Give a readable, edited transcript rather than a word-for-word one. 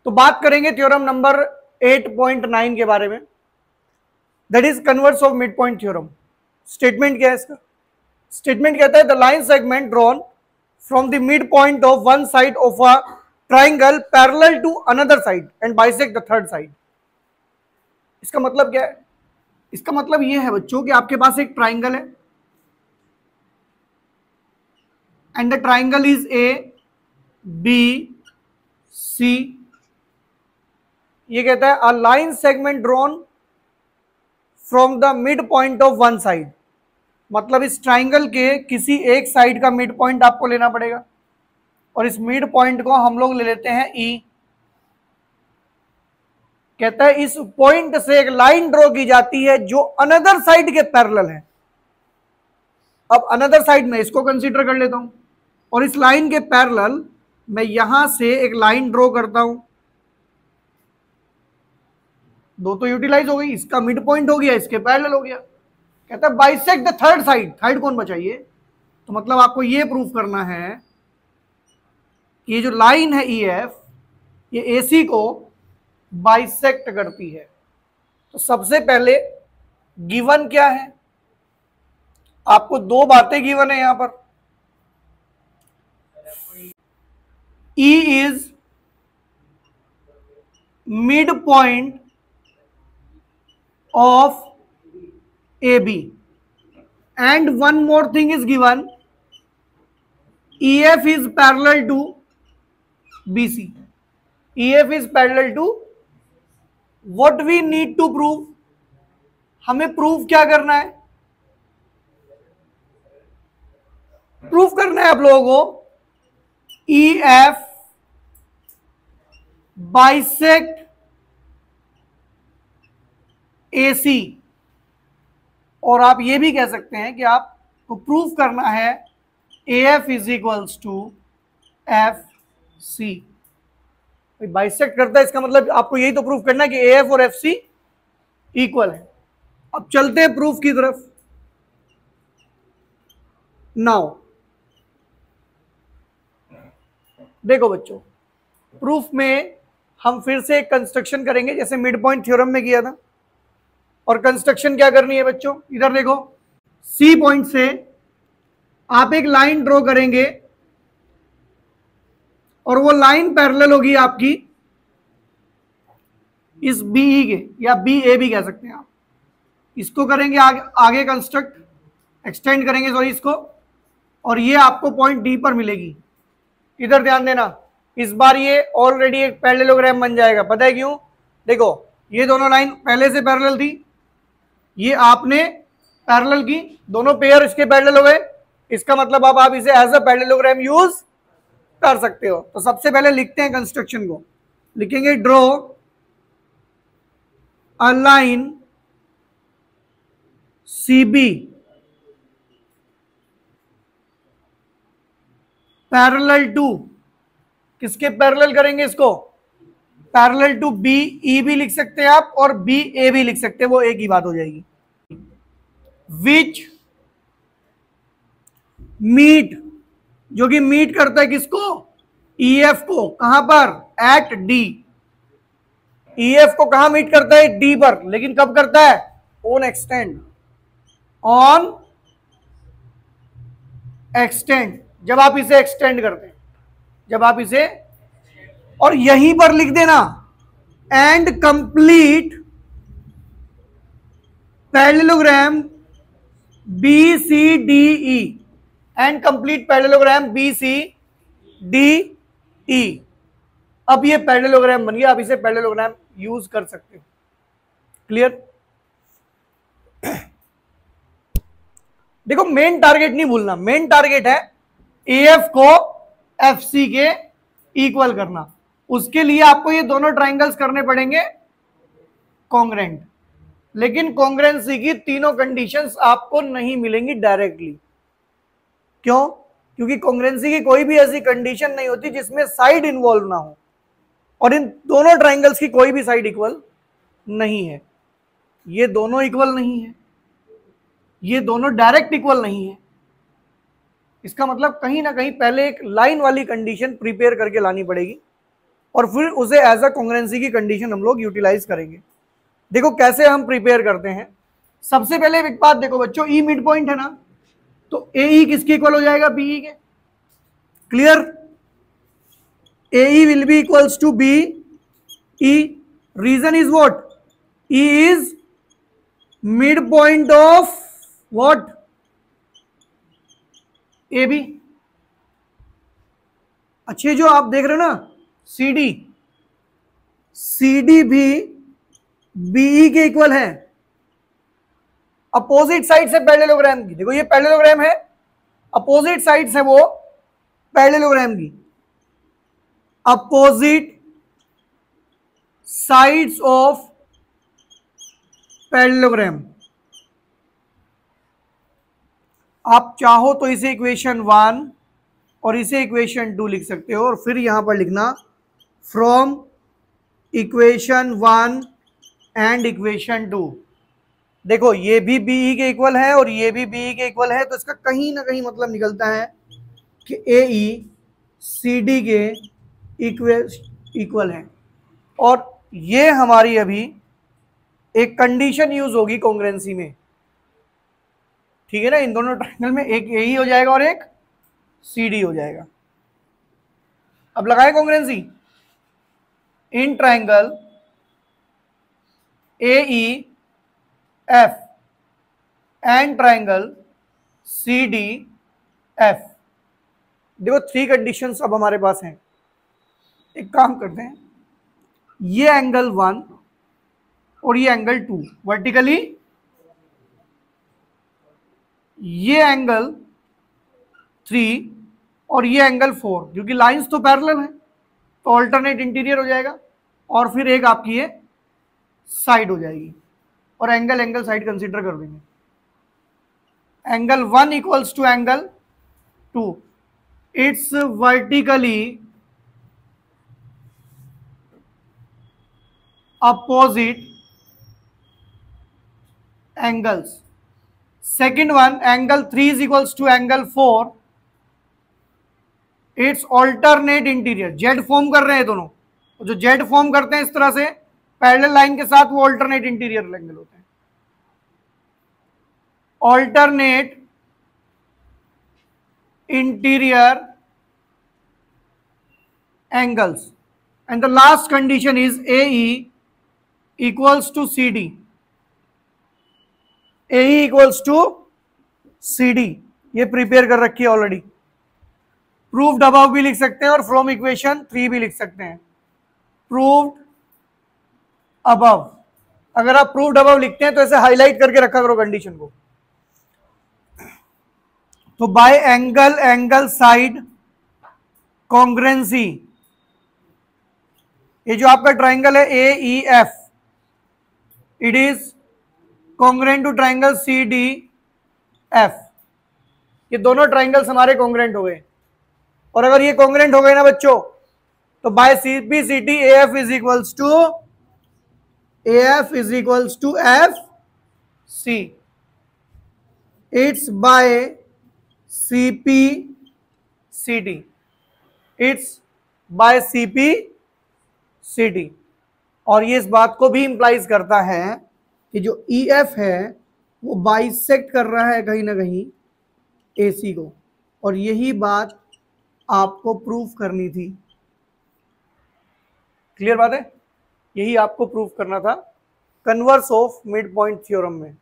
तो बात करेंगे थ्योरम नंबर 8.9 के बारे में, that is converse of mid point theorem. Statement क्या है इसका? स्टेटमेंट कहता है the line segment drawn from the mid point of one side of a triangle parallel to another side and bisect the third side. इसका मतलब क्या है? इसका मतलब यह है बच्चों कि आपके पास एक ट्राइंगल है and the triangle is A B C. ये कहता है a line segment drawn from the mid point of one side, मतलब इस ट्राइंगल के किसी एक साइड का मिड पॉइंट आपको लेना पड़ेगा और इस मिड पॉइंट को हम लोग ले लेते हैं ई। कहता है इस पॉइंट से एक लाइन ड्रॉ की जाती है जो अनदर साइड के पैरेलल है। अब अनदर साइड में इसको कंसीडर कर लेता हूं और इस लाइन के पैरेलल मैं यहां से एक लाइन ड्रॉ करता हूं। दो तो यूटिलाइज हो गई, इसका मिड पॉइंट हो गया, इसके पैरेलल हो गया। कहता है bisect the third side. Third कौन बचाइए? तो मतलब आपको यह प्रूफ करना है कि ये जो लाइन है ई एफ ये एसी को बाइसेक्ट करती है। तो सबसे पहले गिवन क्या है? आपको दो बातें गिवन है यहां पर। E is midpoint of AB and one more thing is given, EF is parallel to BC. EF is parallel to, what we need to prove, हमें प्रूफ क्या करना है? प्रूफ करना है आप लोगों को EF बाइसेक्ट AC, और आप ये भी कह सकते हैं कि आपको प्रूफ करना है AF is equals to FC। Bisect करता है इसका मतलब आपको यही तो प्रूफ करना है कि AF और FC इक्वल है। अब चलते हैं प्रूफ की तरफ। नाउ देखो बच्चों, प्रूफ में हम फिर से एक कंस्ट्रक्शन करेंगे जैसे मिड पॉइंट थ्योरम में किया था। और कंस्ट्रक्शन क्या करनी है बच्चों? इधर देखो, सी पॉइंट से आप एक लाइन ड्रॉ करेंगे और वो लाइन पैरेलल होगी आपकी इस बीई के, या बी ए भी कह सकते हैं आप। इसको करेंगे आगे कंस्ट्रक्ट एक्सटेंड करेंगे सॉरी इसको, और ये आपको पॉइंट डी पर मिलेगी। इधर ध्यान देना, इस बार ये ऑलरेडी एक पैरेललोग्राम बन जाएगा। पता है क्यों? देखो ये दोनों लाइन पहले से पैरेलल थी, ये आपने पैरेलल की, दोनों पेयर इसके पैरेलल हो गए। इसका मतलब अब आप इसे एज अ पैरेललोग्राम यूज कर सकते हो। तो सबसे पहले लिखते हैं कंस्ट्रक्शन को, लिखेंगे draw a line CB parallel to, किसके पैरेलल करेंगे इसको? पैरेलल टू BE भी लिख सकते हैं आप और BA भी लिख सकते हैं, वो एक ही बात हो जाएगी। विच मीट, जो कि मीट करता है किसको? EF को। कहां पर? Eight D। EF को कहां मीट करता है? D पर। लेकिन कब करता है? On extend. ऑन एक्सटेंड, जब आप इसे एक्सटेंड करते हैं, जब आप इसे, और यहीं पर लिख देना and complete parallelogram BCDE, and complete parallelogram BCDE। अब ये पैरेललोग्राम बन गया, आप इसे पैरेललोग्राम यूज कर सकते हो। क्लियर? देखो मेन टारगेट नहीं भूलना, मेन टारगेट है AF को FC के इक्वल करना। उसके लिए आपको ये दोनों ट्राइंगल्स करने पड़ेंगे कॉन्ग्रेंट, लेकिन कॉन्ग्रेंसी की तीनों कंडीशंस आपको नहीं मिलेंगी डायरेक्टली। क्यों? क्योंकि कॉन्ग्रेंसी की कोई भी ऐसी कंडीशन नहीं होती जिसमें साइड इन्वॉल्व ना हो, और इन दोनों ट्राइंगल्स की कोई भी साइड इक्वल नहीं है। ये दोनों इक्वल नहीं है, ये दोनों डायरेक्ट इक्वल नहीं है। इसका मतलब कहीं ना कहीं पहले एक लाइन वाली कंडीशन प्रिपेयर करके लानी पड़ेगी और फिर उसे एज अ कॉन्ग्रुएंसी की कंडीशन हम लोग यूटिलाइज करेंगे। देखो कैसे हम प्रिपेयर करते हैं। सबसे पहले एक बात देखो बच्चों, ई मिड पॉइंट है ना, तो ए ई किसके इक्वल हो जाएगा, B E. Clear, A E will be equals to B E. Reason is what, E is mid point of what, A B. अच्छे जो आप देख रहे हो ना, सी डी, सी डी भी बीई के इक्वल है, अपोजिट साइड से पैरेललोग्राम की। देखो ये पैरेललोग्राम है, अपोजिट साइड से वो पैरेललोग्राम की, अपोजिट साइड्स ऑफ पैरेललोग्राम। आप चाहो तो इसे इक्वेशन 1 और इसे इक्वेशन 2 लिख सकते हो, और फिर यहां पर लिखना फ्रॉम इक्वेशन 1 एंड इक्वेशन 2। देखो ये भी बीई के इक्वल है और ये भी बीई के इक्वल है, तो इसका कहीं ना कहीं मतलब निकलता है कि ए ई सी डी के इक्वल है। और ये हमारी अभी एक कंडीशन यूज होगी कॉन्ग्रुएंसी में, ठीक है ना। इन दोनों ट्रायंगल में एक ए ई हो जाएगा और एक सी डी हो जाएगा। अब लगाए congruency in triangle A E F and triangle C D F. देखो 3 कंडीशंस अब हमारे पास हैं। एक काम करते हैं, ये एंगल 1 और ये एंगल 2 वर्टिकली, ये एंगल 3 और ये एंगल 4, क्योंकि लाइंस तो पैरेलल है तो ऑल्टरनेट इंटीरियर हो जाएगा, और फिर एक आपकी ये साइड हो जाएगी, और एंगल साइड कंसीडर कर देंगे। Angle 1 equals to angle 2, it's vertically opposite angles. Second one, angle 3 is equals to angle 4, it's alternate interior. Z form कर रहे हैं दोनों, जो जेड फॉर्म करते हैं इस तरह से पैरेलल लाइन के साथ, वो ऑल्टरनेट इंटीरियर एंगल होते हैं। Alternate interior angles, and the last condition is A E equals to C D. A E equals to C D, ये प्रिपेयर कर रखी है ऑलरेडी। प्रूव्ड अबव भी लिख सकते हैं और फ्रॉम इक्वेशन 3 भी लिख सकते हैं। प्रूव्ड अबव, अगर आप प्रूव्ड अबव लिखते हैं तो ऐसे हाईलाइट करके रखा करो कंडीशन को। तो बाय एंगल साइड कॉन्ग्रुएंसी, ये जो आपका ट्राइंगल है A E F, it is congruent to triangle C D F. ये दोनों ट्राइंगल्स हमारे कॉन्ग्रुएंट हो गए, और अगर ये कॉन्ग्रुएंट हो गए ना बच्चों, तो by C P C T A F is equals to F C. It's by C P C T, it's by C P C T. और ये इस बात को भी इंप्लाइज करता है कि जो ई एफ है वो बाइसेक्ट कर रहा है कहीं ना कहीं ए सी को, और यही बात आपको प्रूफ करनी थी। क्लियर बात है, यही आपको प्रूफ करना था converse of mid point theorem में।